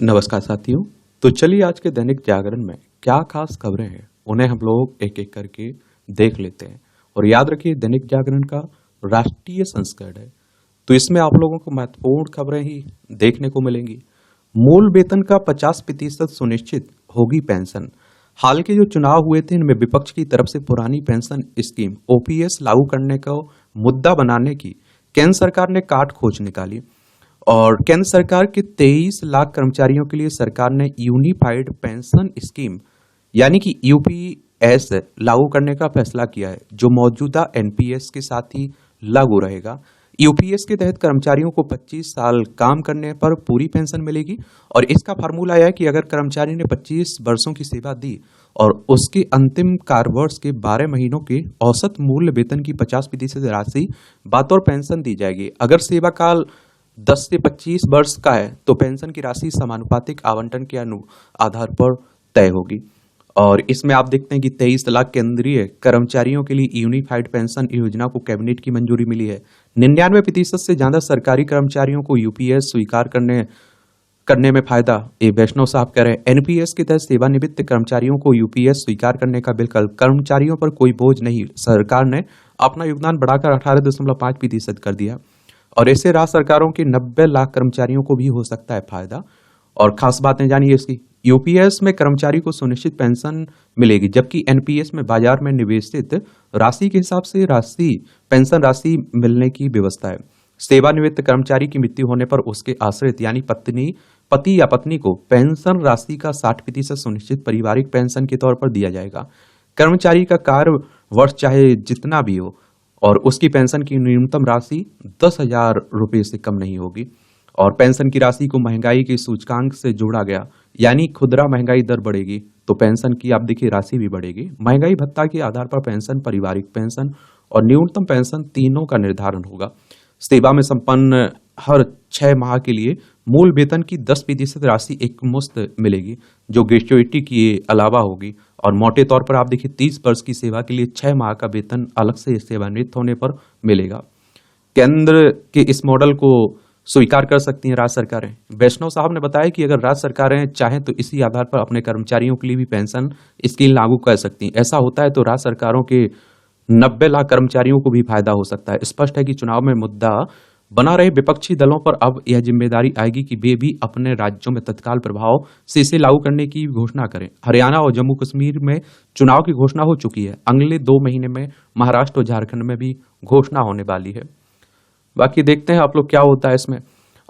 नमस्कार साथियों। तो चलिए आज के दैनिक जागरण में क्या खास खबरें हैं उन्हें हम लोग एक एक करके देख लेते हैं। और याद रखिए दैनिक जागरण का राष्ट्रीय संस्करण है, तो इसमें आप लोगों को महत्वपूर्ण खबरें ही देखने को मिलेंगी। मूल वेतन का 50% सुनिश्चित होगी पेंशन। हाल के जो चुनाव हुए थे इनमें विपक्ष की तरफ से पुरानी पेंशन स्कीम ओपीएस लागू करने का मुद्दा बनाने की केंद्र सरकार ने काट खोज निकाली और केंद्र सरकार के 23 लाख कर्मचारियों के लिए सरकार ने यूनिफाइड पेंशन स्कीम यानी कि यूपीएस लागू करने का फैसला किया है, जो मौजूदा एनपीएस के साथ ही लागू रहेगा। यूपीएस के तहत कर्मचारियों को 25 साल काम करने पर पूरी पेंशन मिलेगी और इसका फार्मूला यह है कि अगर कर्मचारी ने 25 वर्षों की सेवा दी और उसके अंतिम कार्यवर्ष के 12 महीनों के औसत मूल्य वेतन की 50% राशि बतौर पेंशन दी जाएगी। अगर सेवा काल 10 से 25 वर्ष का है तो पेंशन की राशि समानुपातिक आवंटन के आधार पर तय होगी। और इसमें आप देखते हैं कि 23 लाख केंद्रीय कर्मचारियों के लिए यूनिफाइड पेंशन योजना को कैबिनेट की मंजूरी मिली है। 99% से ज्यादा सरकारी कर्मचारियों को यूपीएस स्वीकार करने में फायदा। ए वैष्णव साहब कह रहे हैं एनपीएस के तहत सेवानिवृत्त कर्मचारियों को यूपीएस स्वीकार करने का विकल्प, कर्मचारियों पर कोई बोझ नहीं। सरकार ने अपना योगदान बढ़ाकर 18.5% कर दिया और इससे राज्य सरकारों के 90 लाख कर्मचारियों को भी हो सकता है फायदा। और खास बातें जानिए इसकी, यूपीएस में कर्मचारी को सुनिश्चित पेंशन मिलेगी, जबकि एनपीएस में बाजार में निवेशित राशि के हिसाब से पेंशन राशि मिलने की व्यवस्था है। सेवानिवृत्त कर्मचारी की मृत्यु होने पर उसके आश्रित यानी पति या पत्नी को पेंशन राशि का 60% सुनिश्चित पारिवारिक पेंशन के तौर पर दिया जाएगा। कर्मचारी का कार्य वर्ष चाहे जितना भी हो और उसकी पेंशन की न्यूनतम राशि 10,000 रुपये से कम नहीं होगी। और पेंशन की राशि को महंगाई के सूचकांक से जोड़ा गया, यानी खुदरा महंगाई दर बढ़ेगी तो पेंशन की आप देखिए राशि भी बढ़ेगी। महंगाई भत्ता के आधार पर पेंशन, पारिवारिक पेंशन और न्यूनतम पेंशन तीनों का निर्धारण होगा। सेवा में संपन्न हर 6 माह के लिए मूल वेतन की 10% राशि एकमुश्त मिलेगी, जो ग्रेच्युइटी के अलावा होगी। और मोटे तौर पर आप देखिए 30 वर्ष की सेवा के लिए 6 माह का वेतन अलग से सेवानिवृत्त होने पर मिलेगा। केंद्र के इस मॉडल को स्वीकार कर सकती हैं राज्य सरकारें। वैष्णव साहब ने बताया कि अगर राज्य सरकारें चाहें तो इसी आधार पर अपने कर्मचारियों के लिए भी पेंशन स्कीम लागू कर सकती हैं। ऐसा होता है तो राज्य सरकारों के 90 लाख कर्मचारियों को भी फायदा हो सकता है। स्पष्ट है कि चुनाव में मुद्दा बना रहे विपक्षी दलों पर अब यह जिम्मेदारी आएगी कि वे भी अपने राज्यों में तत्काल प्रभाव से इसे लागू करने की घोषणा करें। हरियाणा और जम्मू कश्मीर में चुनाव की घोषणा हो चुकी है। अगले 2 महीने में महाराष्ट्र और झारखंड में भी घोषणा होने वाली है। बाकी देखते हैं आप लोग क्या होता है इसमें।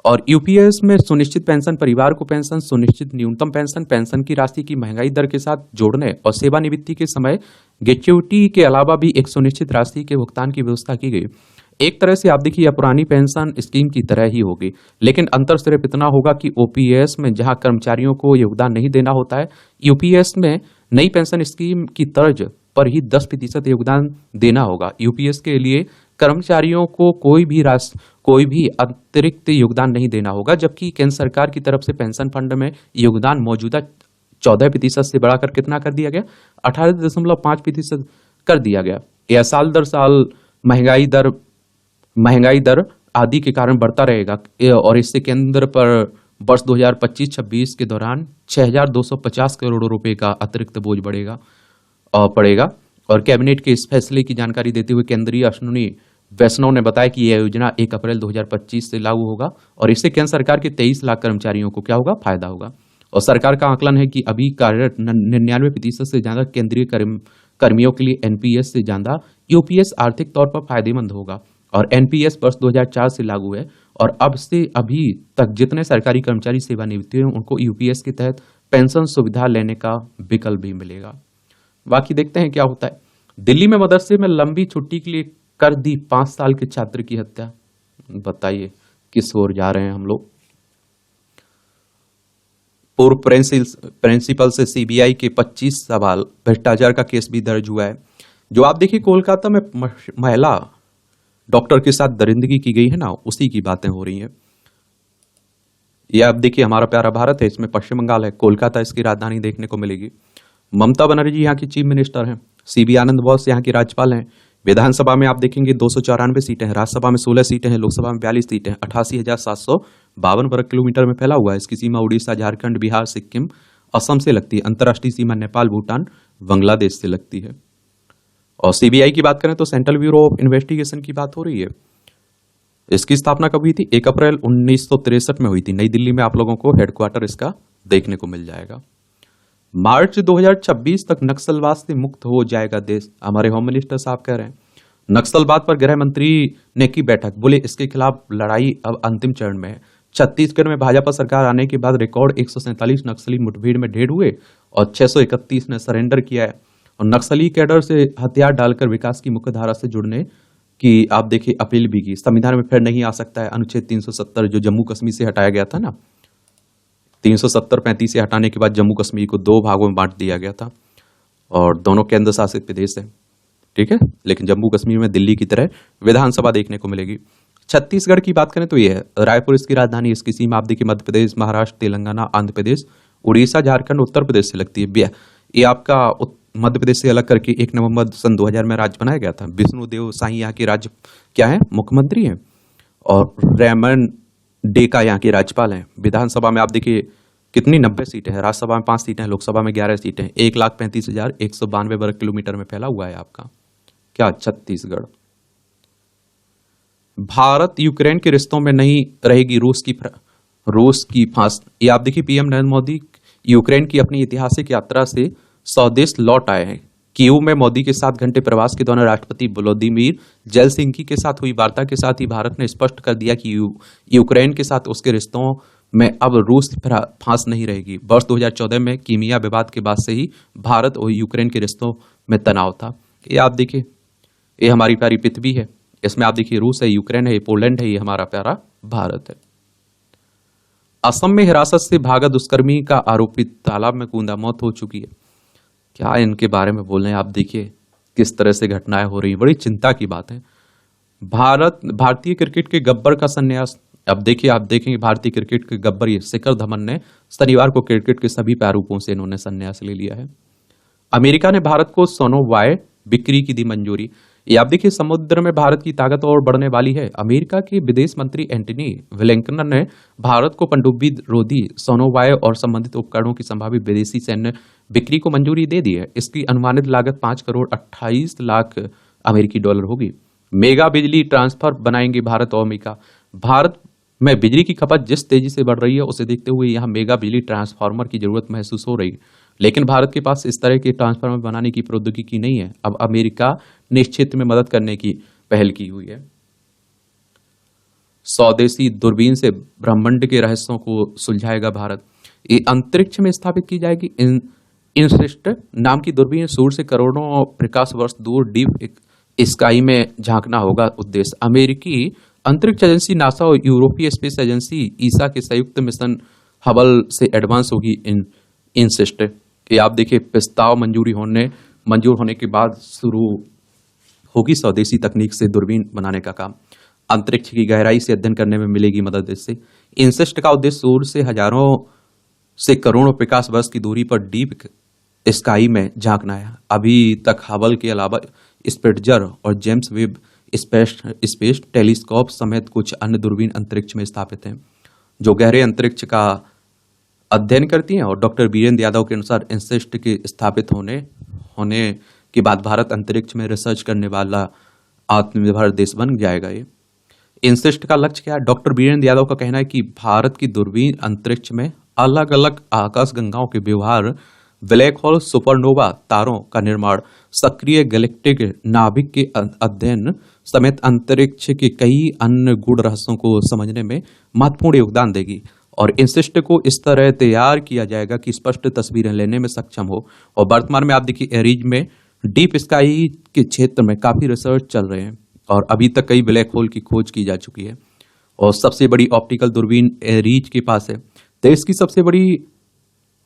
और यूपीएस में सुनिश्चित पेंशन, परिवार को पेंशन, सुनिश्चित न्यूनतम पेंशन, पेंशन की राशि की महंगाई दर के साथ जोड़ने और सेवानिवृत्ति के समय ग्रेच्युइटी के अलावा भी एक सुनिश्चित राशि के भुगतान की व्यवस्था की गई। एक तरह से आप देखिए यह पुरानी पेंशन स्कीम की तरह ही होगी, लेकिन अंतर सिर्फ इतना होगा कि ओपीएस में जहां कर्मचारियों को योगदान नहीं देना होता है, यूपीएस में नई पेंशन स्कीम की तर्ज पर ही 10% योगदान देना होगा। यूपीएस के लिए कर्मचारियों को कोई भी अतिरिक्त योगदान नहीं देना होगा, जबकि केंद्र सरकार की तरफ से पेंशन फंड में योगदान मौजूदा 14% से बढ़ाकर कितना कर दिया गया, 18.5% कर दिया गया। यह साल दर साल महंगाई दर आदि के कारण बढ़ता रहेगा और इससे केंद्र पर वर्ष 2025-26 के दौरान 6,250 करोड़ रुपए का अतिरिक्त बोझ पड़ेगा। और कैबिनेट के इस फैसले की जानकारी देते हुए केंद्रीय अश्विनी वैष्णव ने बताया कि यह योजना 1 अप्रैल 2025 से लागू होगा और इससे केंद्र सरकार के 23 लाख कर्मचारियों को क्या होगा, फायदा होगा। और सरकार का आकलन है कि अभी कार्यरत 99% से ज्यादा केंद्रीय कर्मियों के लिए एनपीएस से ज्यादा यूपीएस आर्थिक तौर पर फायदेमंद होगा। और एनपीएस वर्ष 2004 से लागू है और अब से अभी तक जितने सरकारी कर्मचारी सेवानिवृत्त हुए उनको यूपीएस के तहत पेंशन सुविधा लेने का विकल्प भी मिलेगा। बाकी देखते हैं क्या होता है। दिल्ली में मदरसे में लंबी छुट्टी के लिए कर दी 5 साल के छात्र की हत्या। बताइए किस ओर जा रहे हैं हम लोग। पूर्व प्रिंसिपल से सीबीआई के 25 सवाल, भ्रष्टाचार का केस भी दर्ज हुआ है। जो आप देखिए कोलकाता में महिला डॉक्टर के साथ दरिंदगी की गई है ना, उसी की बातें हो रही हैं। यह आप देखिए हमारा प्यारा भारत है, इसमें पश्चिम बंगाल है, कोलकाता इसकी राजधानी देखने को मिलेगी। ममता बनर्जी यहाँ की चीफ मिनिस्टर हैं, सीबी आनंद बोस यहाँ की राज्यपाल हैं, विधानसभा में आप देखेंगे 294 सीटें हैं, राज्यसभा में 16 सीटें हैं, लोकसभा में 42 सीटें हैं, 88,752 वर्ग किलोमीटर में फैला हुआ है। इसकी सीमा उड़ीसा, झारखंड, बिहार, सिक्किम, असम से लगती है। अंतर्राष्ट्रीय सीमा नेपाल, भूटान, बांग्लादेश से लगती है। और सीबीआई की बात करें तो सेंट्रल ब्यूरो ऑफ इन्वेस्टिगेशन की बात हो रही है। इसकी स्थापना कब हुई थी? 1 अप्रैल 1963 में हुई थी। नई दिल्ली में आप लोगों को हेडक्वार्टर इसका देखने को मिल जाएगा। मार्च 2026 तक नक्सलवाद से मुक्त हो जाएगा देश, हमारे होम मिनिस्टर साहब कह रहे हैं। नक्सलवाद पर गृह मंत्री ने की बैठक, बोले इसके खिलाफ लड़ाई अब अंतिम चरण में है। छत्तीसगढ़ में भाजपा सरकार आने के बाद रिकॉर्ड 147 नक्सली मुठभेड़ में ढेर हुए और 631 ने सरेंडर किया है। और नक्सली कैडर से हथियार डालकर विकास की मुख्य धारा से जुड़ने की आप देखिए अपील भी की। संविधान में फिर नहीं आ सकता है अनुच्छेद 370 जो जम्मू कश्मीर से हटाया गया था ना, 370-35 से हटाने के बाद जम्मू कश्मीर को 2 भागों में बांट दिया गया था और दोनों केंद्र शासित प्रदेश है, ठीक है। लेकिन जम्मू कश्मीर में दिल्ली की तरह विधानसभा देखने को मिलेगी। छत्तीसगढ़ की बात करें तो यह है रायपुर इसकी राजधानी, इसकी सीमा आप देखिए मध्य प्रदेश, महाराष्ट्र, तेलंगाना, आंध्र प्रदेश, उड़ीसा, झारखंड, उत्तर प्रदेश से लगती है। ये आपका मध्य प्रदेश से अलग करके 1 नवंबर सन 2000 में राज्य बनाया गया था। विष्णुदेव साई यहाँ के राज्य क्या है, मुख्यमंत्री हैं और रेमन डेका यहाँ के राज्यपाल हैं। विधानसभा में आप देखिए कितनी 90 सीटें हैं, राज्यसभा में 5 सीटें हैं, लोकसभा में 11 सीटें हैं। 1,35,192 वर्ग किलोमीटर में फैला हुआ है आपका क्या छत्तीसगढ़। भारत यूक्रेन के रिश्तों में नहीं रहेगी रूस की फांस। ये आप देखिए पीएम नरेंद्र मोदी यूक्रेन की अपनी ऐतिहासिक यात्रा से स्वदेश लौट आए हैं। कीव में मोदी के 7 घंटे प्रवास के दौरान राष्ट्रपति व्लादिमीर जेलेंस्की के साथ हुई वार्ता के साथ ही भारत ने स्पष्ट कर दिया कि यूक्रेन के साथ उसके रिश्तों में अब रूस फांस नहीं रहेगी। वर्ष 2014 में कीमिया विवाद के बाद से ही भारत और यूक्रेन के रिश्तों में तनाव था। ये आप देखिए, ये हमारी प्यारी पृथ्वी है, इसमें आप देखिए रूस है, यूक्रेन है, पोलैंड है, ये हमारा प्यारा भारत है। असम में हिरासत से भागा दुष्कर्मी का आरोपित तालाब में कूदा, मौत हो चुकी है। क्या इनके बारे में बोल रहे हैं आप देखिए किस तरह से घटनाएं हो रही हैं, बड़ी चिंता की बात है। भारतीय क्रिकेट के गब्बर का संन्यास, अब देखिए आप देखेंगे भारतीय क्रिकेट के गब्बर ये शिखर धवन ने शनिवार को क्रिकेट के सभी प्रारूपों से इन्होंने संन्यास ले लिया है। अमेरिका ने भारत को सोनोवाय बिक्री की दी मंजूरी। ये आप देखिए समुद्र में भारत की ताकत और बढ़ने वाली है। अमेरिका के विदेश मंत्री एंटनी ब्लिंकन ने भारत को पनडुब्बी रोधी सोनोवाय और संबंधित उपकरणों की संभावित विदेशी सैन्य बिक्री को मंजूरी दे दी है। इसकी अनुमानित लागत 5 करोड़ 28 लाख अमेरिकी डॉलर होगी। मेगा बिजली ट्रांसफर बनाएंगे भारत और अमेरिका। भारत में बिजली की खपत जिस तेजी से बढ़ रही है उसे देखते हुए यहाँ मेगा बिजली ट्रांसफार्मर की जरूरत महसूस हो रही है, लेकिन भारत के पास इस तरह के ट्रांसफार्मर बनाने की प्रौद्योगिकी नहीं है। अब अमेरिका ने इस क्षेत्र में मदद करने की पहल की हुई है। स्वदेशी दूरबीन से ब्रह्मांड के रहस्यों को सुलझाएगा भारत। ये अंतरिक्ष में स्थापित की जाएगी इनसिस्ट नाम की दूरबीन। सूर्य से करोड़ों प्रकाश वर्ष दूर डीप स्काई में झांकना होगा उद्देश्य। अमेरिकी अंतरिक्ष एजेंसी नासा और यूरोपीय स्पेस एजेंसी ईसा के संयुक्त मिशन हबल से एडवांस होगी इनसिस्ट। कि आप देखिए प्रस्ताव मंजूर होने के बाद शुरू होगी स्वदेशी तकनीक से दूरबीन बनाने का काम। अंतरिक्ष की गहराई से अध्ययन करने में मिलेगी मदद। इससे इनसिस्ट का उद्देश्य सूर्य से हजारों से करोड़ों प्रकाश वर्ष की दूरी पर डीप स्काई में झांकना है। अभी तक हबल के अलावा स्पिट्जर और जेम्स वेब स्पेस टेलीस्कोप समेत कुछ अन्य दूरबीन अंतरिक्ष में स्थापित हैं जो गहरे अंतरिक्ष का अध्ययन करती हैं। और डॉक्टर वीरेंद्र यादव के अनुसार इनसिस्ट के स्थापित होने के बाद भारत अंतरिक्ष में रिसर्च करने वाला आत्मनिर्भर देश बन जाएगा। ये इनसिस्ट का लक्ष्य क्या है? डॉक्टर वीरेंद्र यादव का कहना है कि भारत की दूरबीन अंतरिक्ष में अलग अलग आकाश गंगाओं के व्यवहार, ब्लैक होल, सुपरनोवा तारों का निर्माण, सक्रिय गैलेक्टिक नाभिक के अध्ययन समेत अंतरिक्ष के कई अन्य गूढ़ रहस्यों को समझने में महत्वपूर्ण योगदान देगी। और इनसिस्ट को इस तरह तैयार किया जाएगा कि स्पष्ट तस्वीरें लेने में सक्षम हो। और वर्तमान में आप देखिए एरीज में डीप स्काई के क्षेत्र में काफी रिसर्च चल रहे हैं और अभी तक कई ब्लैक होल की खोज की जा चुकी है। और सबसे बड़ी ऑप्टिकल दूरबीन एरीज के पास है। देश की सबसे बड़ी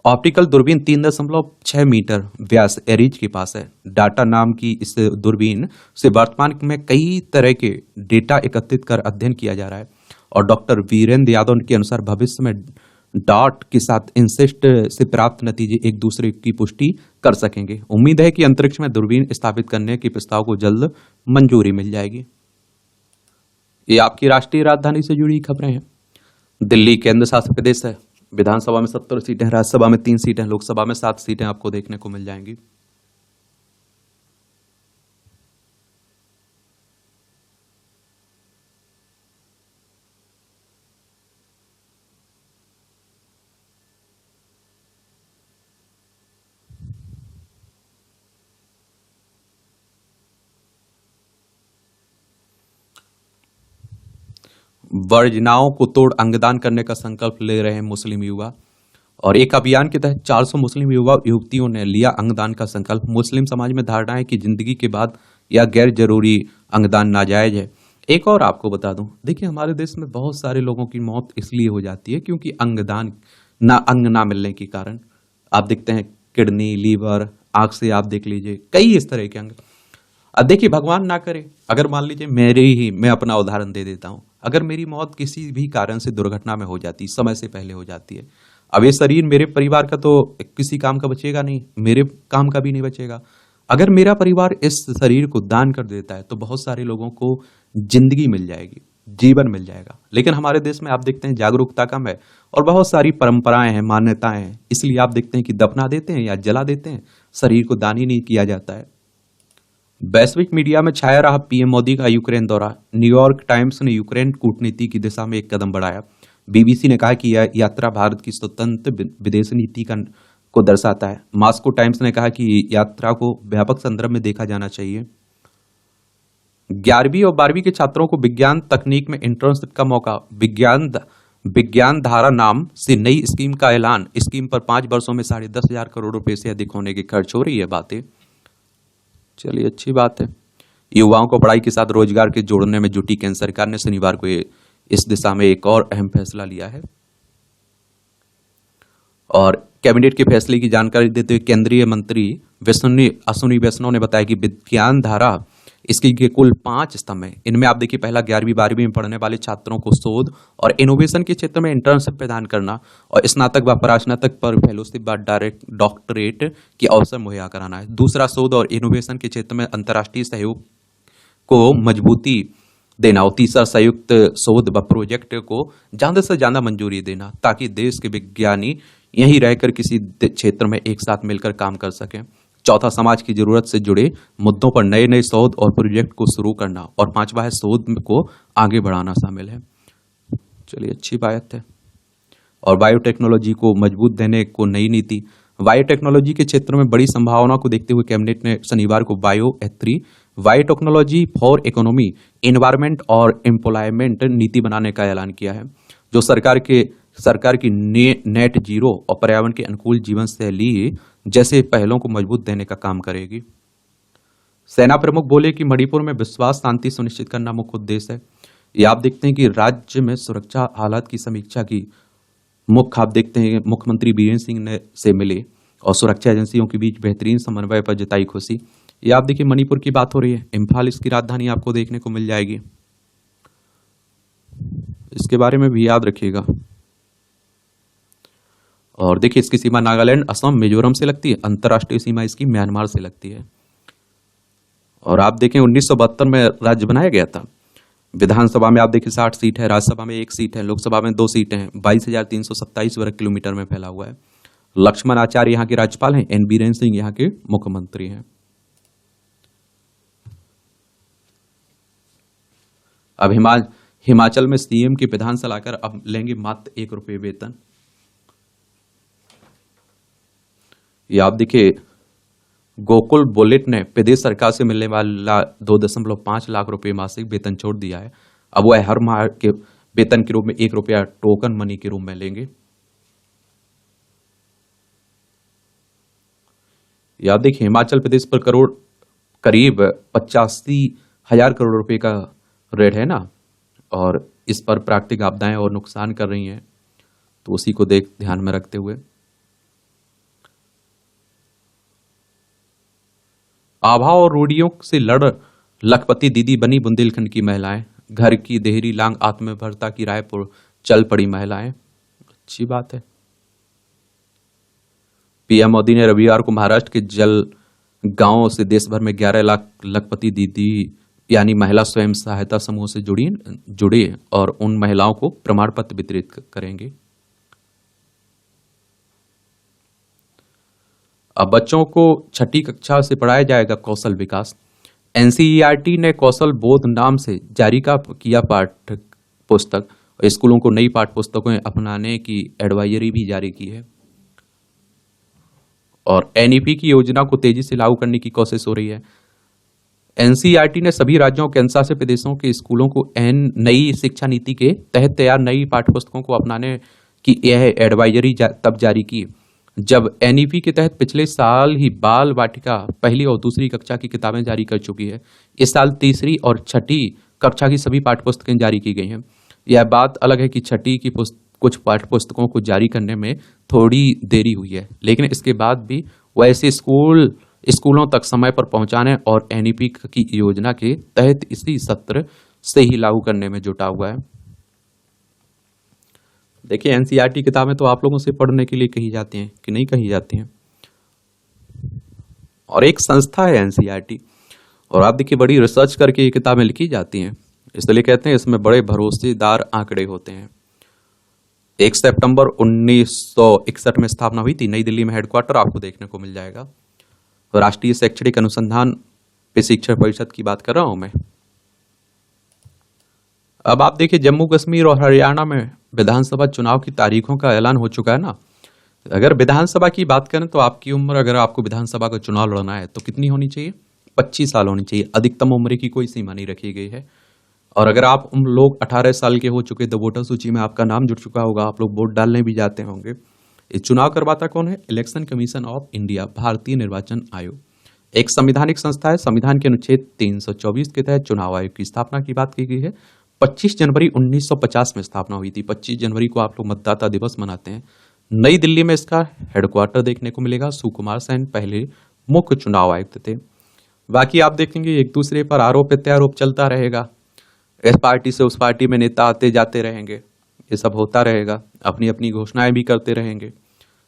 ऑप्टिकल दूरबीन 3.6 मीटर व्यास एरीज के पास है। डाटा नाम की इस दूरबीन से वर्तमान में कई तरह के डेटा एकत्रित कर अध्ययन किया जा रहा है। और डॉक्टर वीरेंद्र यादव के अनुसार भविष्य में डॉट के साथ इंसेस्ट से प्राप्त नतीजे एक दूसरे की पुष्टि कर सकेंगे। उम्मीद है कि अंतरिक्ष में दूरबीन स्थापित करने के प्रस्ताव को जल्द मंजूरी मिल जाएगी। ये आपकी राष्ट्रीय राजधानी से जुड़ी खबरें हैं। दिल्ली केंद्र शासित प्रदेश है। विधानसभा में 70 सीटें, राज्यसभा में 3 सीटें, लोकसभा में 7 सीटें आपको देखने को मिल जाएंगी। वर्जनाओं को तोड़ अंगदान करने का संकल्प ले रहे हैं मुस्लिम युवा। और एक अभियान के तहत 400 मुस्लिम युवा युवतियों ने लिया अंगदान का संकल्प। मुस्लिम समाज में धारणा है कि जिंदगी के बाद यह गैर जरूरी अंगदान नाजायज है। एक और आपको बता दूं, देखिए हमारे देश में बहुत सारे लोगों की मौत इसलिए हो जाती है क्योंकि अंग ना मिलने के कारण। आप देखते हैं किडनी, लीवर, आंख से आप देख लीजिए कई इस तरह के अंग। अब देखिए भगवान ना करे, अगर मान लीजिए मैं अपना उदाहरण दे देता हूं, अगर मेरी मौत किसी भी कारण से दुर्घटना में हो जाती, समय से पहले हो जाती है, अब ये शरीर मेरे परिवार का तो किसी काम का बचेगा नहीं, मेरे काम का भी नहीं बचेगा। अगर मेरा परिवार इस शरीर को दान कर देता है तो बहुत सारे लोगों को जिंदगी मिल जाएगी, जीवन मिल जाएगा। लेकिन हमारे देश में आप देखते हैं जागरूकता कम है और बहुत सारी परंपराएं हैं, मान्यताएं हैं, इसलिए आप देखते हैं कि दफना देते हैं या जला देते हैं, शरीर को दान ही नहीं किया जाता है। वैश्विक मीडिया में छाया रहा पीएम मोदी का यूक्रेन दौरा। न्यूयॉर्क टाइम्स ने यूक्रेन कूटनीति की दिशा में एक कदम बढ़ाया। बीबीसी ने कहा कि यह यात्रा भारत की स्वतंत्र विदेश नीति को दर्शाता है। मॉस्को टाइम्स ने कहा कि यात्रा को व्यापक संदर्भ में देखा जाना चाहिए। 11वीं और 12वीं के छात्रों को विज्ञान तकनीक में इंटर्नशिप का मौका। विज्ञान धारा नाम से नई स्कीम का ऐलान। स्कीम पर 5 वर्षों में 10,500 करोड़ रुपए से अधिक होने की खर्च हो रही है बातें। चलिए अच्छी बात है। युवाओं को पढ़ाई के साथ रोजगार के जोड़ने में जुटी केंद्र सरकार ने शनिवार को इस दिशा में एक और अहम फैसला लिया है। और कैबिनेट के फैसले की जानकारी देते हुए केंद्रीय मंत्री अश्विनी वैष्णव ने बताया कि विज्ञान धारा इसकी के कुल 5 स्तंभ है। इनमें आप देखिए पहला 11वीं 12वीं में पढ़ने वाले छात्रों को शोध और इनोवेशन के क्षेत्र में इंटर्नशिप प्रदान करना और स्नातक व परास्नातक पर फेलोशिप व डॉक्टरेट के अवसर मुहैया कराना है। दूसरा, शोध और इनोवेशन के क्षेत्र में अंतर्राष्ट्रीय सहयोग को मजबूती देना और तीसरा, संयुक्त शोध व प्रोजेक्ट को ज्यादा से ज्यादा मंजूरी देना ताकि देश के विज्ञानी यहीं रहकर किसी क्षेत्र में एक साथ मिलकर काम कर सकें। चौथा, समाज की जरूरत से जुड़े मुद्दों पर नए नए शोध और प्रोजेक्ट को शुरू करना और पांचवा है शोध को आगे बढ़ाना शामिल है। चलिए अच्छी बात है। और बायोटेक्नोलॉजी को मजबूत देने को नई नीति। बायोटेक्नोलॉजी के क्षेत्र में बड़ी संभावना को देखते हुए कैबिनेट ने शनिवार को बायोटेक्नोलॉजी फॉर इकोनॉमी, एनवायरमेंट और एम्प्लॉयमेंट नीति बनाने का ऐलान किया है, जो सरकार की नेट जीरो और पर्यावरण के अनुकूल जीवन शैली जैसे पहलों को मजबूत देने का काम करेगी। सेना प्रमुख बोले कि मणिपुर में विश्वास शांति सुनिश्चित करना मुख्य उद्देश्य है। ये आप देखते हैं कि राज्य में सुरक्षा हालात की समीक्षा की आप देखते हैं मुख्यमंत्री बीरेंद्र सिंह ने से मिले और सुरक्षा एजेंसियों के बीच बेहतरीन समन्वय पर जताई खुशी। ये आप देखिए मणिपुर की बात हो रही है। इम्फाल इसकी राजधानी आपको देखने को मिल जाएगी, इसके बारे में भी याद रखिएगा। और देखिए इसकी सीमा नागालैंड, असम, मिजोरम से लगती है। अंतर्राष्ट्रीय सीमा इसकी म्यांमार से लगती है। और आप देखें 1972 में राज्य बनाया गया था। विधानसभा में आप देखिए 60 सीट है, राज्यसभा में 1 सीट है, लोकसभा में 2 सीटें हैं। 22,327 वर्ग किलोमीटर में फैला हुआ है। लक्ष्मण आचार्य यहाँ के राज्यपाल हैं, एन बीरेंद्र सिंह यहाँ के मुख्यमंत्री हैं। अब हिमाचल में सीएम के प्रधान सलाहकार अब लेंगे मात्र ₹1 वेतन। ये आप देखिए गोकुल बुलेट ने प्रदेश सरकार से मिलने वाला 2.5 लाख रुपए मासिक वेतन छोड़ दिया है। अब वह हर माह के वेतन के रूप में ₹1 टोकन मनी के रूप में लेंगे। ये आप देखिए हिमाचल प्रदेश पर करीब 85,000 करोड़ रुपए का रेट है ना, और इस पर प्राकृतिक आपदाएं और नुकसान कर रही हैं, तो उसी को ध्यान में रखते हुए आभा और रूढ़ियों से लड़ लखपति दीदी बनी बुंदेलखंड की महिलाएं। घर की देहरी लांग आत्मनिर्भरता की राह पर चल पड़ी महिलाएं। अच्छी बात है। पीएम मोदी ने रविवार को महाराष्ट्र के जल गांवों से देश भर में 11 लाख लखपति दीदी यानी महिला स्वयं सहायता समूह से जुड़ी और उन महिलाओं को प्रमाण पत्र वितरित करेंगे। अब बच्चों को छठी कक्षा से पढ़ाया जाएगा कौशल विकास। एनसीईआरटी ने कौशल बोध नाम से जारी किया पाठ्य पुस्तक और स्कूलों को नई पाठ्य पुस्तकों अपनाने की एडवाइजरी भी जारी की है। और एनईपी की योजना को तेजी से लागू करने की कोशिश हो रही है। एनसीईआरटी ने सभी राज्यों और केंद्रशासित प्रदेशों के स्कूलों को नई शिक्षा नीति के तहत तैयार नई पाठ्यपुस्तकों को अपनाने की यह एडवाइजरी तब जारी की जब एनईपी के तहत पिछले साल ही बाल वाटिका पहली और दूसरी कक्षा की किताबें जारी कर चुकी है। इस साल तीसरी और छठी कक्षा की सभी पाठ्यपुस्तकें जारी की गई हैं। यह बात अलग है कि छठी की कुछ पाठ्यपुस्तकों को जारी करने में थोड़ी देरी हुई है, लेकिन इसके बाद भी वैसे स्कूलों तक समय पर पहुंचाने और एनईपी की योजना के तहत इसी सत्र से ही लागू करने में जुटा हुआ है। देखिए, एनसीईआरटी किताबें तो आप लोगों से पढ़ने के लिए कही जाती हैं कि नहीं कही जाती हैं, और एक संस्था है एनसीईआरटी, और आप देखिए बड़ी रिसर्च करके ये किताबें लिखी जाती हैं, इसलिए कहते हैं इसमें बड़े भरोसेदार आंकड़े होते हैं। 1 सितंबर 1961 में स्थापना हुई थी। नई दिल्ली में हेडक्वार्टर आपको देखने को मिल जाएगा। राष्ट्रीय शैक्षणिक अनुसंधान प्रशिक्षण परिषद की बात कर रहा हूं मैं। अब आप देखिए, जम्मू कश्मीर और हरियाणा में विधानसभा चुनाव की तारीखों का ऐलान हो चुका है ना। अगर विधानसभा की बात करें तो आपकी उम्र, अगर आपको विधानसभा का चुनाव लड़ना है तो कितनी होनी चाहिए? 25 साल होनी चाहिए। अधिकतम उम्र की कोई सीमा नहीं रखी गई है। और अगर आप लोग 18 साल के हो चुके तो वोटर सूची में आपका नाम जुड़ चुका होगा, आप लोग वोट डालने भी जाते होंगे। ये चुनाव करवाता कौन है? इलेक्शन कमीशन ऑफ इंडिया, भारतीय निर्वाचन आयोग। एक संवैधानिक संस्था है। संविधान के अनुच्छेद 324 के तहत चुनाव आयोग की स्थापना की बात की गई है। 25 जनवरी 1950 में स्थापना हुई थी। 25 जनवरी को आप लोग मतदाता दिवस मनाते हैं। नई दिल्ली में इसका हेडक्वार्टर देखने को मिलेगा। सुकुमार सेन पहले मुख्य चुनाव आयुक्त थे। बाकी आप देखेंगे एक दूसरे पर आरोप प्रत्यारोप चलता रहेगा। इस पार्टी से उस पार्टी में नेता आते जाते रहेंगे, ये सब होता रहेगा। अपनी अपनी घोषणाएं भी करते रहेंगे,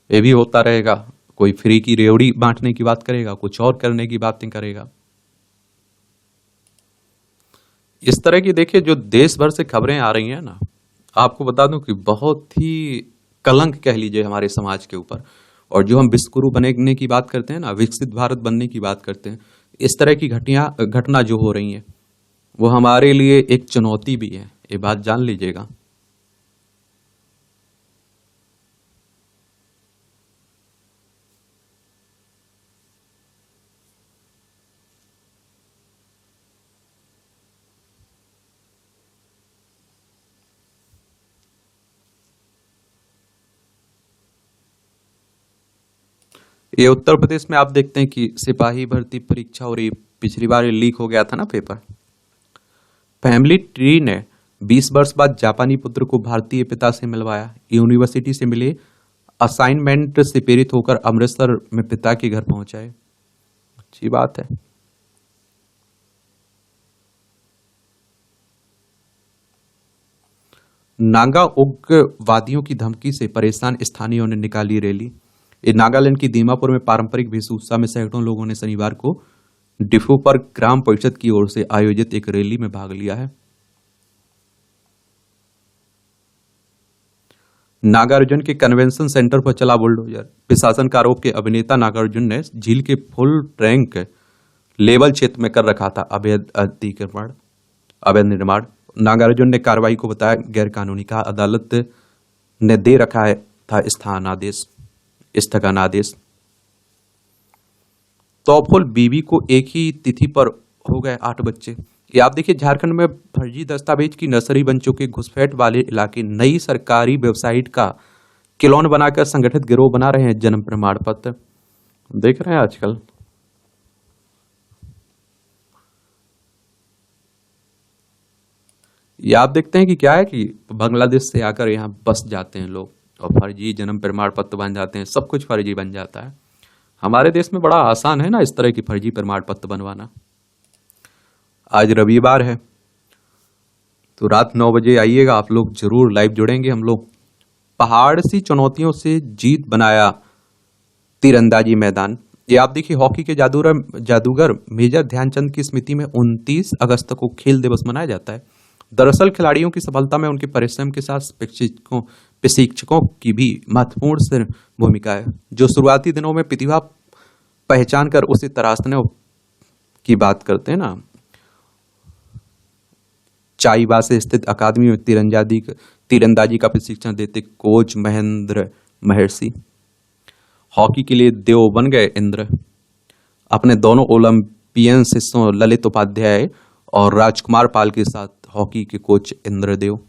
ये भी होता रहेगा। कोई फ्री की रेवड़ी बांटने की बात करेगा, कुछ और करने की बातें करेगा। इस तरह की देखिए जो देश भर से खबरें आ रही हैं ना, आपको बता दूं कि बहुत ही कलंक कह लीजिए हमारे समाज के ऊपर। और जो हम विश्वगुरु बनने की बात करते हैं ना, विकसित भारत बनने की बात करते हैं, इस तरह की घटना जो हो रही है वो हमारे लिए एक चुनौती भी है। ये बात जान लीजिएगा। ये उत्तर प्रदेश में आप देखते हैं कि सिपाही भर्ती परीक्षा, और ये पिछली बार लीक हो गया था ना पेपर। फैमिली ट्री ने 20 वर्ष बाद जापानी पुत्र को भारतीय पिता से मिलवाया। यूनिवर्सिटी से मिले असाइनमेंट से प्रेरित होकर अमृतसर में पिता के घर पहुंचाए। अच्छी बात है। नागा उग्रवादियों की धमकी से परेशान स्थानीयों ने निकाली रैली। नागालैंड की दीमापुर में पारंपरिक वेशभूषा में सैकड़ों लोगों ने शनिवार को डिफू पर ग्राम परिषद की ओर से आयोजित एक रैली में भाग लिया है। नागार्जुन के कन्वेंशन सेंटर पर चला बुलडोजर। प्रशासन का आरोप के अभिनेता नागार्जुन ने झील के फुल टैंक लेवल क्षेत्र में कर रखा था अवैध निर्माण। नागार्जुन ने कार्रवाई को बताया गैर कानूनी। कहा अदालत ने दे रखा है था स्थगनादेश। तौफुल बीबी को एक ही तिथि पर हो गए 8 बच्चे। ये आप देखिए, झारखंड में फर्जी दस्तावेज की नर्सरी बन चुके घुसपैठ वाले इलाके नई सरकारी वेबसाइट का क्लोन बनाकर संगठित गिरोह बना रहे हैं जन्म प्रमाण पत्र। देख रहे हैं आजकल। ये आप देखते हैं कि क्या है कि बांग्लादेश से आकर यहाँ बस जाते हैं लोग और फर्जी जन्म प्रमाण पत्र बन जाते हैं। सब कुछ फर्जी बन जाता है। हमारे देश में बड़ा आसान है ना इस तरह की फर्जी प्रमाण पत्र बनवाना। आज रविवार है तो रात 9 बजे आइएगा आप लोग, जरूर लाइव जुड़ेंगे हम लोग। पहाड़ सी चुनौतियों से जीत बनाया तीरंदाजी मैदान। ये आप देखिए, हॉकी के जादूगर मेजर ध्यानचंद की स्मृति में 29 अगस्त को खेल दिवस मनाया जाता है। दरअसल खिलाड़ियों की सफलता में उनके परिश्रम के साथ प्रशिक्षकों की भी महत्वपूर्ण भूमिका है, जो शुरुआती दिनों में प्रतिभा पहचान कर उसे तराशने की बात करते हैं ना। चाईबासा से स्थित अकादमी में तीरंदाजी का प्रशिक्षण देते कोच महेंद्र महर्षि। हॉकी के लिए देव बन गए इंद्र। अपने दोनों ओलंपियन शिष्यों ललित उपाध्याय और राजकुमार पाल के साथ हॉकी के कोच इंद्रदेव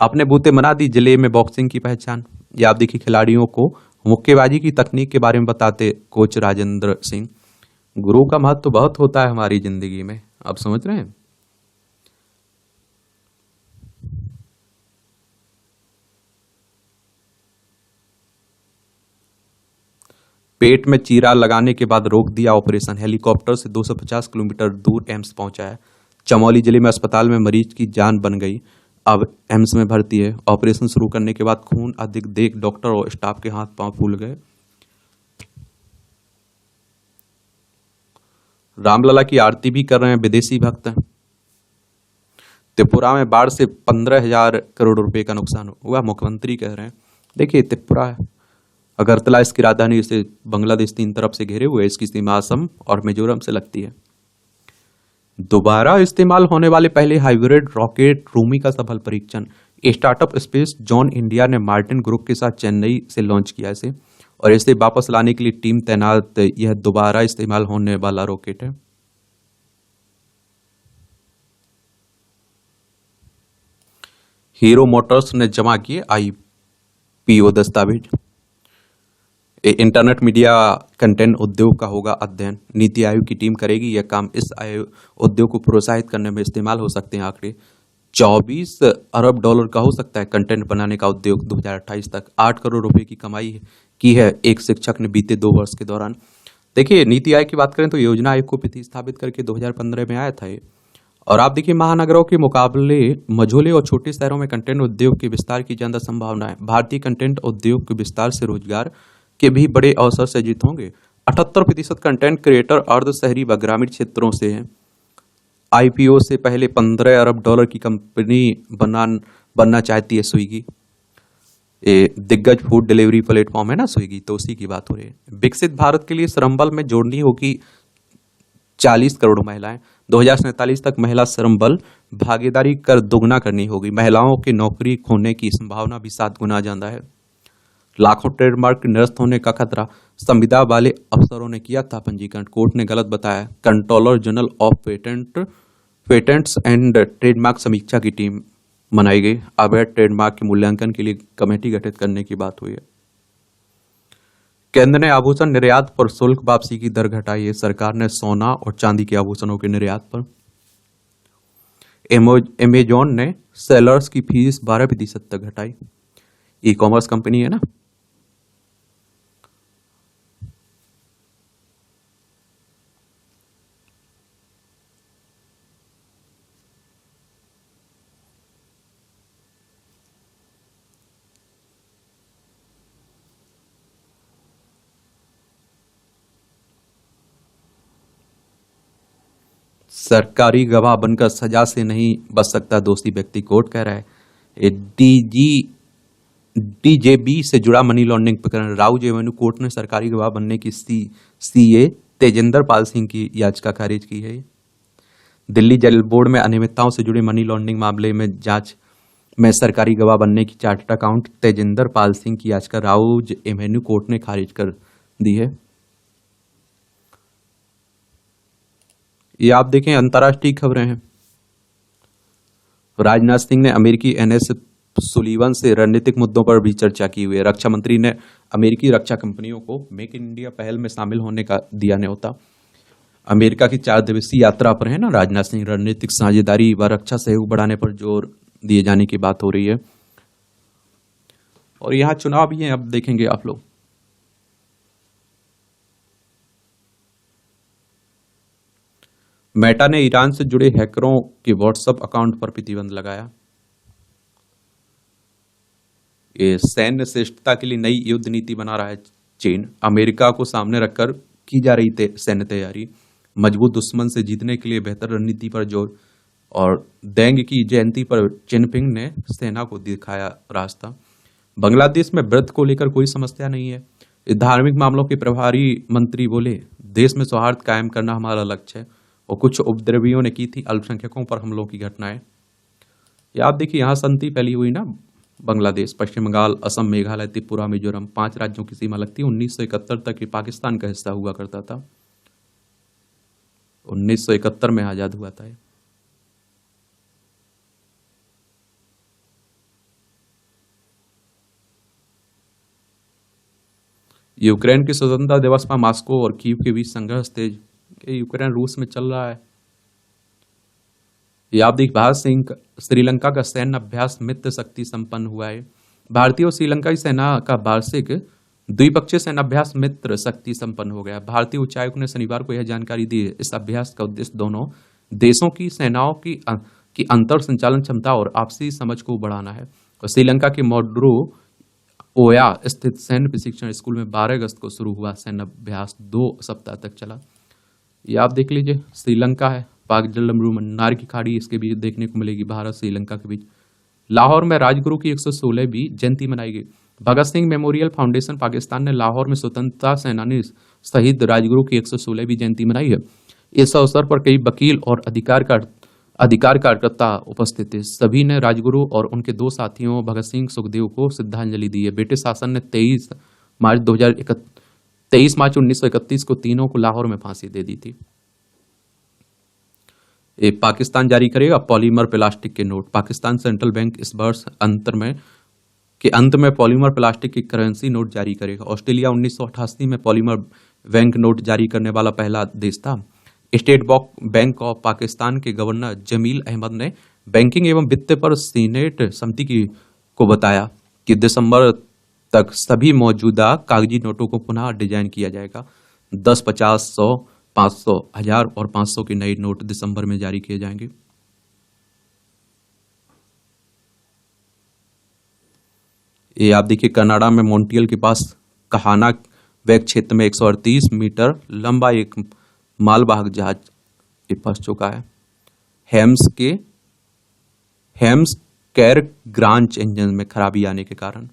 अपने बूते मना दी जिले में बॉक्सिंग की पहचान। या आप देखिए, खिलाड़ियों को मुक्केबाजी की तकनीक के बारे में बताते कोच राजेंद्र सिंह। गुरु का महत्व तो बहुत होता है हमारी जिंदगी में, आप समझ रहे हैं। पेट में चीरा लगाने के बाद रोक दिया ऑपरेशन। हेलीकॉप्टर से 250 किलोमीटर दूर एम्स पहुंचाया। चमोली जिले में अस्पताल में मरीज की जान बन गई, अब एम्स में भर्ती है। ऑपरेशन शुरू करने के बाद खून अधिक देख डॉक्टर और स्टाफ के हाथ पांव फूल गए। रामलला की आरती भी कर रहे हैं विदेशी भक्त। त्रिपुरा में बाढ़ से 15,000 करोड़ रुपए का नुकसान हुआ, मुख्यमंत्री कह रहे हैं। देखिए, त्रिपुरा है, अगरतला इसकी राजधानी से बांग्लादेश 3 तरफ से घेरे हुए, इसकी सीमा असम और मिजोरम से लगती है। दोबारा इस्तेमाल होने वाले पहले हाइब्रिड रॉकेट रूमी का सफल परीक्षण। स्टार्टअप स्पेस जॉन इंडिया ने मार्टिन ग्रुप के साथ चेन्नई से लॉन्च किया इसे, और इसे वापस लाने के लिए टीम तैनात। यह दोबारा इस्तेमाल होने वाला रॉकेट है। हीरो मोटर्स ने जमा किए आईपीओ दस्तावेज। इंटरनेट मीडिया कंटेंट उद्योग का होगा अध्ययन। नीति आयोग की टीम करेगी यह काम। इस उद्योग को प्रोत्साहित करने में इस्तेमाल हो सकते हैं आंकड़े। 24 अरब डॉलर का हो सकता है कंटेंट बनाने का उद्योग 2028 तक। 8 करोड़ रुपए की कमाई की है एक शिक्षक ने बीते 2 वर्ष के दौरान। देखिए, नीति आयोग की बात करें तो योजना आयोग को प्रतिस्थापित करके 2015 में आया था ये। और आप देखिए, महानगरों के मुकाबले मझोले और छोटे शहरों में कंटेंट उद्योग के विस्तार की ज्यादा संभावना है। भारतीय कंटेंट उद्योग के विस्तार से रोजगार के भी बड़े अवसर सृजित होंगे। 78% कंटेंट क्रिएटर अर्ध शहरी व ग्रामीण क्षेत्रों से हैं। आईपीओ से पहले 15 अरब डॉलर की कंपनी बनना चाहती है स्विगी। दिग्गज फूड डिलीवरी प्लेटफॉर्म है ना स्विगी, तो उसी की बात हो रही है। विकसित भारत के लिए श्रम बल में जोड़नी होगी 40 करोड़ महिलाएं। 2047 तक महिला श्रम बल भागीदारी कर दोगुना करनी होगी। महिलाओं के नौकरी खोने की संभावना भी 7 गुना ज्यादा है। लाखों ट्रेडमार्क निरस्त होने का खतरा। संविदा वाले अफसरों ने किया था पंजीकरण, कोर्ट ने गलत बताया। Controller general of patents and trademark समीक्षा की टीम बनाई गई। अवैध ट्रेडमार्क के मूल्यांकन के लिए कमेटी गठित करने की बात हुई है। केंद्र ने आभूषण निर्यात पर शुल्क वापसी की दर घटाई है। सरकार ने सोना और चांदी के आभूषणों के निर्यात पर। अमेजॉन ने सेलर्स की फीस 12% तक घटाई। ई कॉमर्स कंपनी है ना। सरकारी गवाह बनकर सजा से नहीं बच सकता दोषी व्यक्ति, कोर्ट कह रहा है। डीजेबी से जुड़ा मनी लॉन्ड्रिंग प्रकरण। राउज एवेन्यू कोर्ट ने सरकारी गवाह बनने की सीए तेजेंद्र पाल सिंह की याचिका खारिज की है। दिल्ली जल बोर्ड में अनियमितताओं से जुड़े मनी लॉन्ड्रिंग मामले में जांच में सरकारी गवाह बनने की चार्टर्ड अकाउंट तेजेंद्र पाल सिंह की याचिका राउज एवेन्यू कोर्ट ने खारिज कर दी है। ये आप देखें, अंतर्राष्ट्रीय खबरें हैं। राजनाथ सिंह ने अमेरिकी एनएस सुलीवन से रणनीतिक मुद्दों पर भी चर्चा की हुई है। रक्षा मंत्री ने अमेरिकी रक्षा कंपनियों को मेक इन इंडिया पहल में शामिल होने का दिया न्योता। अमेरिका की 4 दिवसीय यात्रा पर है ना राजनाथ सिंह। रणनीतिक साझेदारी व रक्षा सहयोग बढ़ाने पर जोर दिए जाने की बात हो रही है। और यहाँ चुनाव भी है, अब देखेंगे आप लोग। मेटा ने ईरान से जुड़े हैकरों के व्हाट्सएप अकाउंट पर प्रतिबंध लगाया। ये सैन्य श्रेष्ठता के लिए नई युद्ध नीति बना रहा है चीन। अमेरिका को सामने रखकर की जा रही सैन्य तैयारी। मजबूत दुश्मन से जीतने के लिए बेहतर रणनीति पर जोर। और देंग की जयंती पर जिनपिंग ने सेना को दिखाया रास्ता। बांग्लादेश में व्रत को लेकर कोई समस्या नहीं है। धार्मिक मामलों के प्रभारी मंत्री बोले, देश में सौहार्द कायम करना हमारा लक्ष्य है। और कुछ उपद्रवियों ने की थी अल्पसंख्यकों पर हमलों की घटनाएं। ये आप देखिए, यहाँ शांति फैली हुई ना। बांग्लादेश, पश्चिम बंगाल, असम, मेघालय, त्रिपुरा, मिजोरम, 5 राज्यों की सीमा लगती है। 1971 तक ये पाकिस्तान का हिस्सा हुआ करता था। 1971 में आजाद हुआ था। यूक्रेन की स्वतंत्रता दिवस पर मॉस्को और कीव के बीच संघर्ष तेज। यूक्रेन रूस में चल रहा है। ये आप देख, भारत सिंह श्रीलंका का सैन्य अभ्यास मित्र शक्ति संपन्न हुआ है। भारतीय और श्रीलंकाई सेना का वार्षिक द्विपक्षीय सैन्य अभ्यास मित्र शक्ति संपन्न हो गया। भारतीय उच्चायुक्त ने शनिवार को यह जानकारी दी। इस अभ्यास का उद्देश्य दोनों देशों की सेनाओं की अंतर संचालन क्षमता और आपसी समझ को बढ़ाना है। और श्रीलंका के मोड्रो ओया स्थित सैन्य प्रशिक्षण स्कूल में 12 अगस्त को शुरू हुआ सैन्य अभ्यास 2 सप्ताह तक चला। ये आप देख लीजिए, श्रीलंका है, पाक जलमरू मन्नार की खाड़ी, इसके बीच देखने को मिलेगी भारत श्रीलंका के बीच। लाहौर में राजगुरु की 116वीं जयंती मनाई गई। भगत सिंह मेमोरियल फाउंडेशन पाकिस्तान ने लाहौर में स्वतंत्रता सेनानी शहीद राजगुरु की 116वीं जयंती मनाई है। इस अवसर पर कई वकील और अधिकार कार्यकर्ता उपस्थित थे। सभी ने राजगुरु और उनके 2 साथियों भगत सिंह, सुखदेव को श्रद्धांजलि दी है। ब्रिटिश शासन ने 23 मार्च 1931 को तीनों को लाहौर में फांसी दे दी थी। पाकिस्तान जारी करेगा पॉलीमर प्लास्टिक के नोट। पाकिस्तान सेंट्रल बैंक इस वर्ष अंत में पॉलीमर प्लास्टिक की करेंसी नोट जारी करेगा। ऑस्ट्रेलिया 1988 में पॉलीमर बैंक नोट जारी करने वाला पहला देश था। स्टेट बैंक ऑफ पाकिस्तान के गवर्नर जमील अहमद ने बैंकिंग एवं वित्त पर सीनेट समिति को बताया कि दिसंबर तक सभी मौजूदा कागजी नोटों को पुनः डिजाइन किया जाएगा। 10, 50, 100, 500, 1000 और 500 के नए नोट दिसंबर में जारी किए जाएंगे। ये आप देखिए, कनाडा में मॉन्ट्रियल के पास कहाना वेक क्षेत्र में 138 मीटर लंबा एक मालवाहक जहाज फंस चुका है। हेम्स कैर ग्रांच इंजन में खराबी आने के कारण।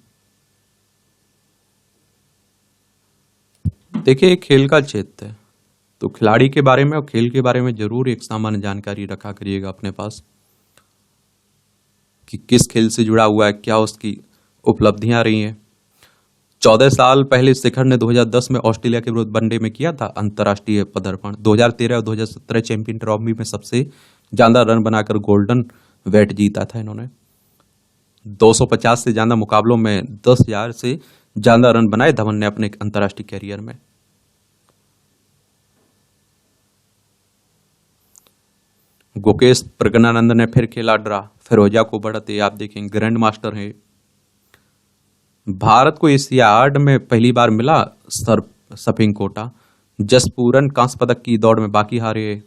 देखिए, खेल का क्षेत्र है तो खिलाड़ी के बारे में और खेल के बारे में जरूर एक सामान्य जानकारी रखा करिएगा अपने पास कि किस खेल से जुड़ा हुआ है, क्या उसकी उपलब्धियां रही हैं। 14 साल पहले शिखर ने 2010 में ऑस्ट्रेलिया के विरुद्ध वनडे में किया था अंतर्राष्ट्रीय पदार्पण। 2013 और 2017 चैंपियन ट्रॉफी में सबसे ज्यादा रन बनाकर गोल्डन वेट जीता था इन्होंने। 250 से ज्यादा मुकाबलों में 10,000 से ज्यादा रन बनाए धवन ने अपने अंतर्राष्ट्रीय कैरियर में। गुकेश प्रज्ञानंद ने फिर खेला ड्रा, फिरोजा को बढ़त। आप देखेंगे, ग्रैंड मास्टर है। भारत को एशियाड में पहली बार मिला सर्फिंग कोटा। जसपूरन कांस्य पदक की दौड़ में बाकी हारे।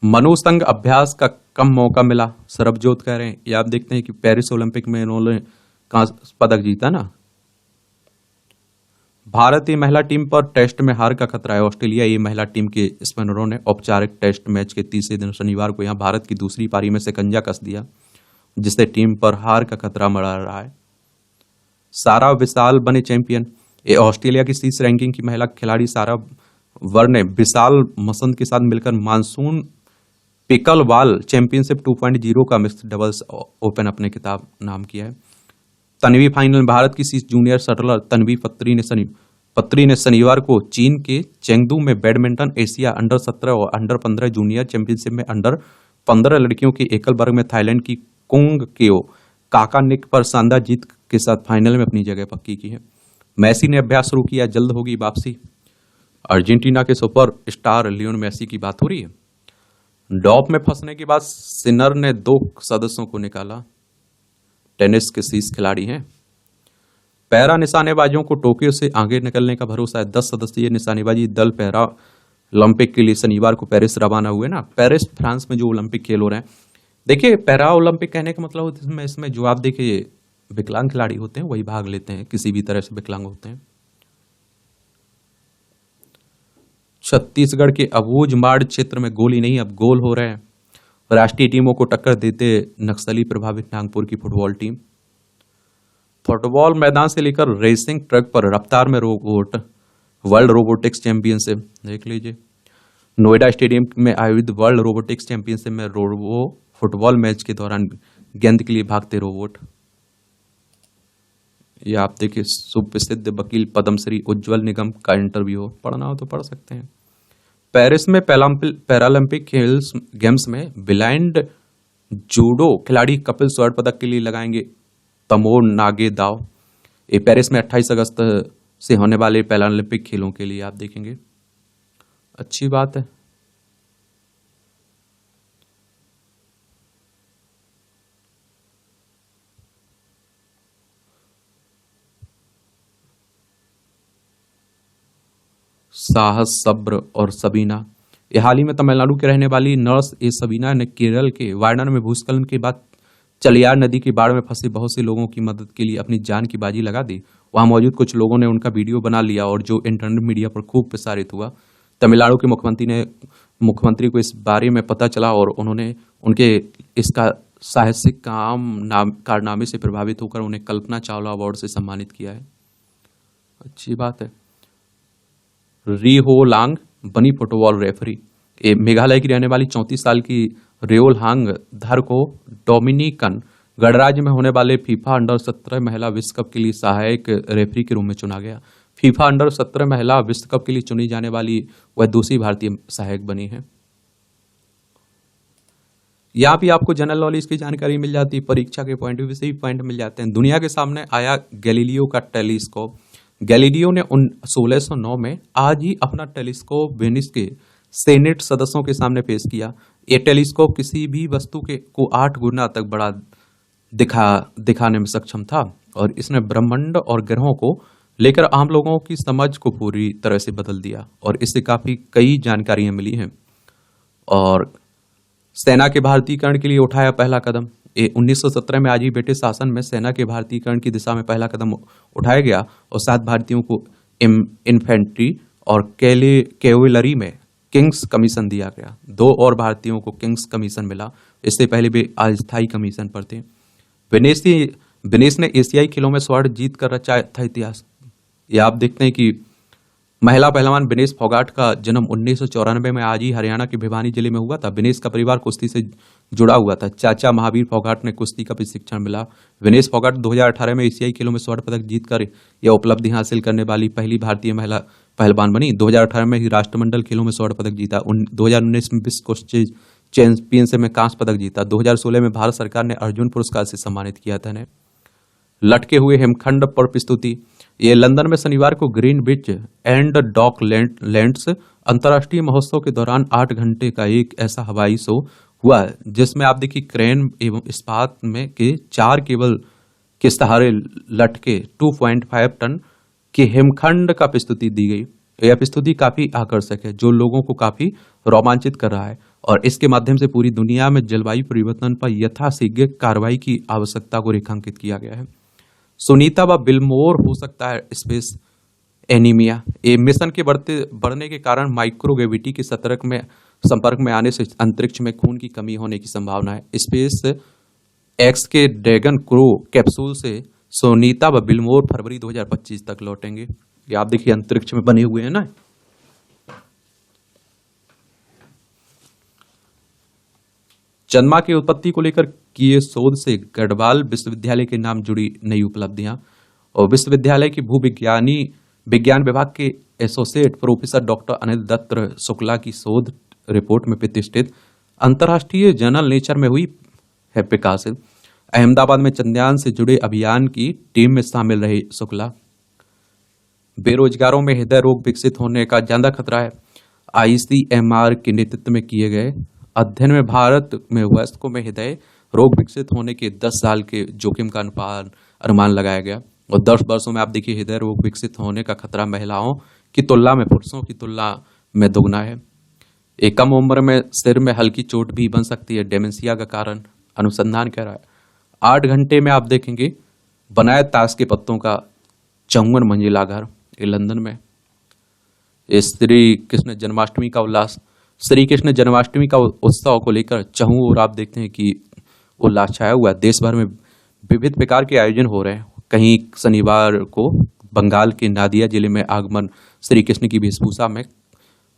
मनु संघ अभ्यास का कम मौका मिला, सरबजोत कह रहे हैं। ये आप देखते हैं कि पेरिस ओलंपिक में इन्होंने कांस्य पदक जीता ना। भारतीय महिला टीम पर टेस्ट में हार का खतरा है। ऑस्ट्रेलिया ये महिला टीम के स्पिनरों ने औपचारिक टेस्ट मैच के तीसरे दिन शनिवार को यहां भारत की दूसरी पारी में शिकंजा कस दिया, जिससे टीम पर हार का खतरा मंडरा रहा है। सारा विशाल बने चैंपियन। ये ऑस्ट्रेलिया की शीर्ष रैंकिंग की महिला खिलाड़ी सारा वर ने विशाल मसंद के साथ मिलकर मानसून पिकलबॉल चैंपियनशिप 2.0 का मिक्स्ड डबल्स ओपन अपने खिताब नाम किया है। तन्वी फाइनल में भारत की शीर्ष जूनियर शटलर तन्वी पत्री ने शनिवार को चीन के चेंगडू में बैडमिंटन एशिया अंडर 17 और अंडर 15 जूनियर चैंपियनशिप में अंडर 15 लड़कियों के एकल वर्ग में थाईलैंड की कुंग केओ काकानिक पर शानदार जीत के साथ फाइनल में अपनी जगह पक्की की है। मेसी ने अभ्यास शुरू किया, जल्द होगी वापसी। अर्जेंटीना के सुपर स्टार लियोन मेसी की बात हो रही है। डॉप में फंसने के बाद सिनर ने 2 सदस्यों को निकाला। टेनिस के शीर्ष खिलाड़ी हैं। पैरा निशानेबाजों को टोक्यो से आगे निकलने का भरोसा है। 10 सदस्यीय निशानेबाजी दल पैरा ओलंपिक के लिए शनिवार को पेरिस रवाना हुए ना। पेरिस फ्रांस में जो ओलंपिक खेल हो रहे हैं, देखिए, पैरा ओलंपिक कहने का मतलब होता है इसमें जो आप देखिए विकलांग खिलाड़ी होते हैं वही भाग लेते हैं, किसी भी तरह से विकलांग होते हैं। छत्तीसगढ़ के अबूझमाड़ क्षेत्र में गोली नहीं अब गोल हो रहे हैं। राष्ट्रीय टीमों को टक्कर देते नक्सली प्रभावित नागपुर की फुटबॉल टीम। फुटबॉल मैदान से लेकर रेसिंग ट्रक पर रफ्तार में रोबोट, वर्ल्ड रोबोटिक्स चैंपियनशिप देख लीजिए। नोएडा स्टेडियम में आयोजित वर्ल्ड रोबोटिक्स चैंपियनशिप में रोबो फुटबॉल मैच के दौरान गेंद के लिए भागते रोबोट। ये आप देखिए सुप्रसिद्ध वकील पद्मश्री उज्जवल निगम का इंटरव्यू, पढ़ना हो तो पढ़ सकते हैं। पेरिस में पैरालंपिक गेम्स में ब्लाइंड जूडो खिलाड़ी कपिल स्वर्ण पदक के लिए लगाएंगे तमोर नागे दाव। ये पेरिस में 28 अगस्त से होने वाले पैरालंपिक खेलों के लिए आप देखेंगे। अच्छी बात है। साहस, सब्र और सबीना। ये हाल ही में तमिलनाडु के रहने वाली नर्स ए सबीना ने केरल के वायनाड में भूस्खलन के बाद चलियार नदी की बाढ़ में फंसे बहुत से लोगों की मदद के लिए अपनी जान की बाजी लगा दी। वहां मौजूद कुछ लोगों ने उनका वीडियो बना लिया और जो इंटरनेट मीडिया पर खूब प्रसारित हुआ। तमिलनाडु के मुख्यमंत्री को इस बारे में पता चला और उन्होंने उनके इसका साहसिक कारनामे से प्रभावित होकर उन्हें कल्पना चावला अवार्ड से सम्मानित किया है। अच्छी बात है। री हो लांग बनी फुटबॉल रेफरी। मेघालय की रहने वाली 34 साल की रेओल हांग धर को डोमिनिकन गणराज्य में होने वाले फीफा अंडर 17 महिला विश्व कप के लिए सहायक रेफरी के रूप में चुना गया। फीफा अंडर 17 महिला विश्व कप के लिए चुनी जाने वाली वह दूसरी भारतीय सहायक बनी है। यहाँ भी आपको जनरल नॉलेज की जानकारी मिल जाती है, परीक्षा के पॉइंट ऑफ व्यू से भी पॉइंट मिल जाते हैं। दुनिया के सामने आया गैलीलियो का टेलीस्कोप। गैलीलियो ने 1609 में आज ही अपना टेलीस्कोप वेनिस के सेनेट सदस्यों के सामने पेश किया। ये टेलीस्कोप किसी भी वस्तु को 8 गुना तक बड़ा दिखाने में सक्षम था और इसने ब्रह्मांड और ग्रहों को लेकर आम लोगों की समझ को पूरी तरह से बदल दिया और इससे काफी कई जानकारियां मिली हैं। और सेना के भारतीयकरण के लिए उठाया पहला कदम। 1917 में आज ही ब्रिटिश शासन में सेना के भारतीयकरण की दिशा में पहला कदम उठाया गया और 7 भारतीयों को इन्फेंट्री और कैवेलरी में किंग्स कमीशन दिया गया। 2 और भारतीयों को किंग्स कमीशन मिला। इससे पहले वे अस्थायी कमीशन पर थे। विनेश ने एशियाई खेलों में स्वर्ण जीत कर रचा था इतिहास। ये आप देखते हैं कि महिला पहलवान विनेश फोगाट का जन्म 1994 में आज ही हरियाणा के भिवानी जिले में हुआ था। विनेश का परिवार कुश्ती से जुड़ा हुआ था। चाचा महावीर फोगाट ने कुश्ती का प्रशिक्षण मिला। विनेश फोगाट 2018 में एशियाई खेलों में स्वर्ण पदक जीतकर यह उपलब्धि हासिल करने वाली पहली भारतीय महिला पहलवान बनी। 2018 में ही राष्ट्रमंडल खेलों में स्वर्ण पदक जीता। 2019 में विश्व कुश्ती चैंपियनशिप में कांस्य पदक जीता। 2016 में भारत सरकार ने अर्जुन पुरस्कार से सम्मानित किया था। लटके हुए हिमखंड पर प्रस्तुति। ये लंदन में शनिवार को Greenwich and Docklands अंतर्राष्ट्रीय महोत्सव के दौरान 8 घंटे का एक ऐसा हवाई शो हुआ जिसमें आप देखिए क्रेन एवं इस्पात में के 4 केबल के सहारे लटके 2.5 टन के हिमखंड का प्रस्तुति दी गई। यह प्रस्तुति काफी आकर्षक है जो लोगों को काफी रोमांचित कर रहा है और इसके माध्यम से पूरी दुनिया में जलवायु परिवर्तन पर यथाशीघ्र कार्रवाई की आवश्यकता को रेखांकित किया गया है। सुनीता व बिलमोर हो सकता है स्पेस एनीमिया। ये मिशन के बढ़ने के कारण माइक्रोग्रेविटी के संपर्क में आने से अंतरिक्ष में खून की कमी होने की संभावना है। स्पेस एक्स के ड्रैगन क्रू कैप्सूल से सुनीता व बिलमोर फरवरी 2025 तक लौटेंगे। ये आप देखिए अंतरिक्ष में बने हुए हैं ना। चंद्रमा की उत्पत्ति को लेकर किए शोध से गढ़वाल विश्वविद्यालय के नाम जुड़ी नई उपलब्धियां। और विश्वविद्यालय की विज्ञान विभाग के associate professor doctor Anil Dutt Shukla की शोध रिपोर्ट में प्रतिष्ठित अंतर्राष्ट्रीय जर्नल नेचर में हुई है प्रकाशित। अहमदाबाद में चंद्रयान से जुड़े अभियान की टीम में शामिल रहे शुक्ला। बेरोजगारों में हृदय रोग विकसित होने का ज्यादा खतरा है। ICMR के नेतृत्व में किए गए अध्ययन में भारत में वयस्कों में हृदय रोग विकसित होने के 10 साल के जोखिम का अनुमान लगाया गया और 10 वर्षों में आप देखिए हृदय रोग विकसित होने का खतरा महिलाओं की तुलना में पुरुषों की तुलना में दोगुना है। एक कम उम्र में सिर में हल्की चोट भी बन सकती है डेमेंशिया का कारण। अनुसंधान कह रहा है 8 घंटे में आप देखेंगे बनाए ताश के पत्तों का 54 मंजिला घर, ये लंदन में। ये श्री कृष्ण जन्माष्टमी का उल्लास, श्री कृष्ण जन्माष्टमी का उत्सव को लेकर चहुं और आप देखते हैं कि उल्लास छाया हुआ है। देश भर में विविध प्रकार के आयोजन हो रहे हैं। कहीं शनिवार को बंगाल के नादिया जिले में आगमन श्री कृष्ण की वेशभूषा में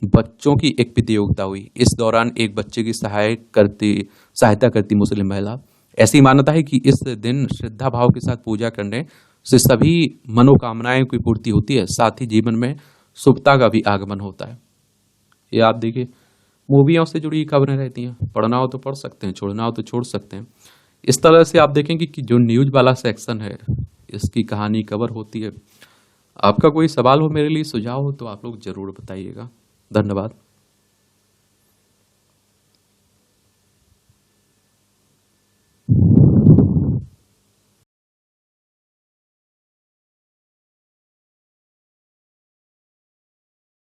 बच्चों की एक प्रतियोगिता हुई। इस दौरान एक बच्चे की सहायता करती मुस्लिम महिला। ऐसी मान्यता है कि इस दिन श्रद्धा भाव के साथ पूजा करने से सभी मनोकामनाएं की पूर्ति होती है, साथ ही जीवन में शुभता का भी आगमन होता है। ये आप देखिए, मूवियों से जुड़ी खबरें रहती हैं, पढ़ना हो तो पढ़ सकते हैं, छोड़ना हो तो छोड़ सकते हैं। इस तरह से आप देखेंगे कि जो न्यूज वाला सेक्शन है, इसकी कहानी कवर होती है। आपका कोई सवाल हो मेरे लिए, सुझाव हो तो आप लोग जरूर बताइएगा। धन्यवाद।